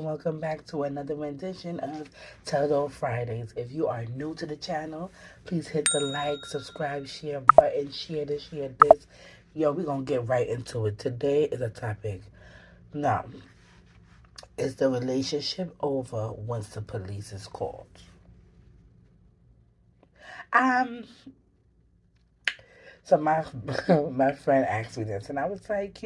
and welcome back to another rendition of Tell Fridays. If you are new to the channel, please hit the like, subscribe, share button, share this. Yo, we're gonna get right into it. Today is a topic. Now, is the relationship over once the police is called? Um, So my friend asked me this, and I was like,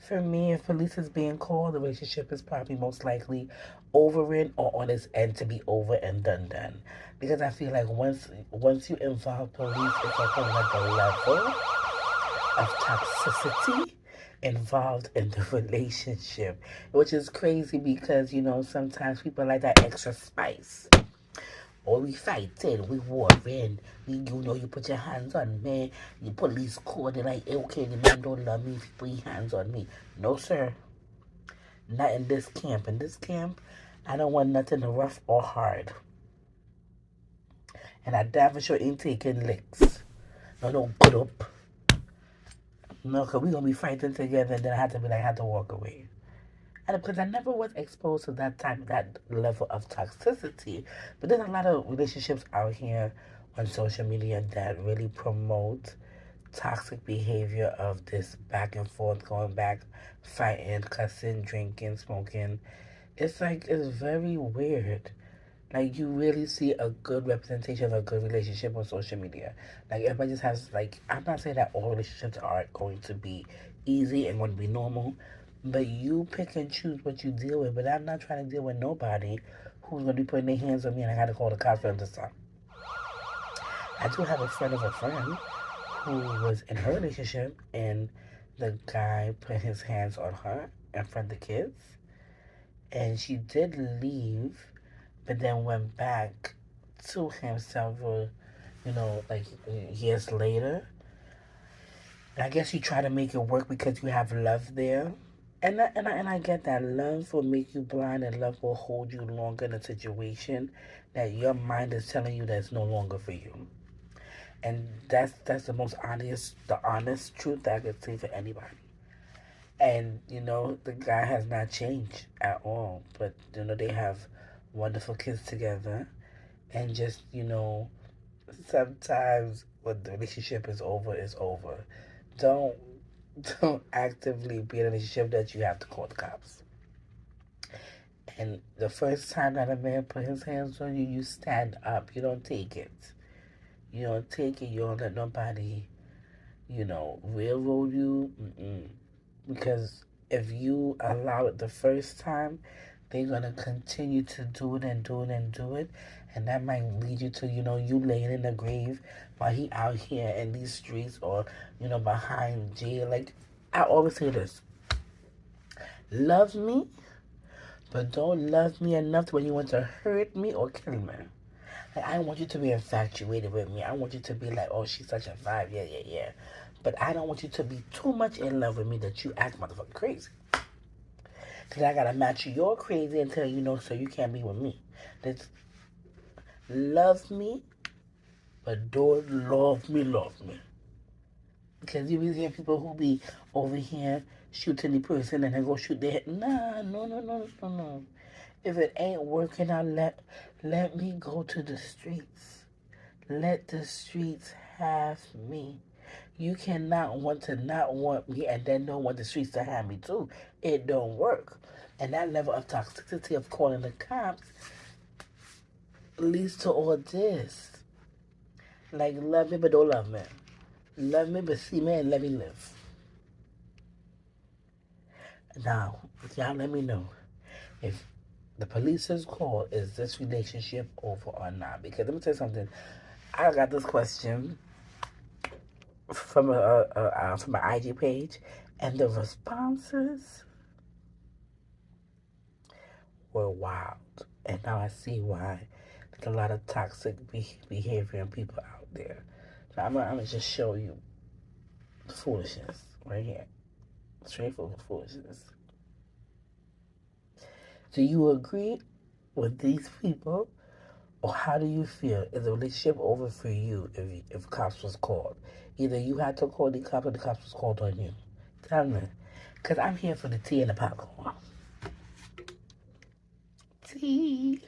for me, if police is being called, the relationship is probably most likely over it or on its end to be over and done. Because I feel like once you involve police, it's a whole other level of toxicity involved in the relationship, which is crazy because sometimes people like that extra spice. Or we fighting, we warring. You put your hands on me. The police call, they're like, okay, the man don't love me if you put your hands on me. No, sir. Not in this camp. In this camp, I don't want nothing rough or hard. And I damn for sure ain't taking licks. No, don't put up. No, because we going to be fighting together and then I had to walk away. And because I never was exposed to that level of toxicity. But there's a lot of relationships out here on social media that really promote toxic behavior of this back and forth, going back, fighting, cussing, drinking, smoking. It's very weird. Like, you really see a good representation of a good relationship on social media. Like, everybody just has, I'm not saying that all relationships are going to be easy and going to be normal, but you pick and choose what you deal with. But I'm not trying to deal with nobody who's going to be putting their hands on me and I got to call the cops for them to stop. I do have a friend of a friend who was in her relationship and the guy put his hands on her in front of the kids. And she did leave, but then went back to him several, years later. And I guess you try to make it work because you have love there. And I get that love will make you blind and love will hold you longer in a situation that your mind is telling you that's no longer for you. And that's the honest truth that I could say for anybody. And the guy has not changed at all, but they have wonderful kids together. And just sometimes when the relationship is over, it's over. Don't don't actively be in a relationship that you have to call the cops. And the first time that a man put his hands on you, you stand up. You don't take it. You don't take it. You don't let nobody, railroad you. Because if you allow it the first time, they're going to continue to do it and do it and do it. And that might lead you to, you laying in the grave while he out here in these streets or, behind jail. Like, I always say this. Love me, but don't love me enough when you want to hurt me or kill me. Like, I want you to be infatuated with me. I want you to be like, oh, she's such a vibe. Yeah. But I don't want you to be too much in love with me that you act motherfucking crazy. Because I got to match your crazy until so you can't be with me. That's, love me, but don't love me. Because you be hear people who be over here shooting the person and they go shoot their head. Nah, no. If it ain't working out, let me go to the streets. Let the streets have me. You cannot want to not want me and then don't want the streets to have me too. It don't work. And that level of toxicity of calling the cops leads to all this. Like, love me but don't love me. Love me but see me and let me live. Now, y'all let me know if the police is called, is this relationship over or not? Because let me tell you something. I got this question from from an IG page, and the responses were wild. And now I see why there's a lot of toxic behavior in people out there. So I'm gonna just show you foolishness right here. Straightforward foolishness. Do you agree with these people? Or how do you feel? Is the relationship over for you if cops was called? Either you had to call the cops or the cops was called on you. Tell me. Because I'm here for the tea and the popcorn. tea.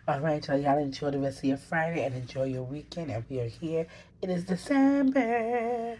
All right, so y'all enjoy the rest of your Friday and enjoy your weekend. And we are here. It is December.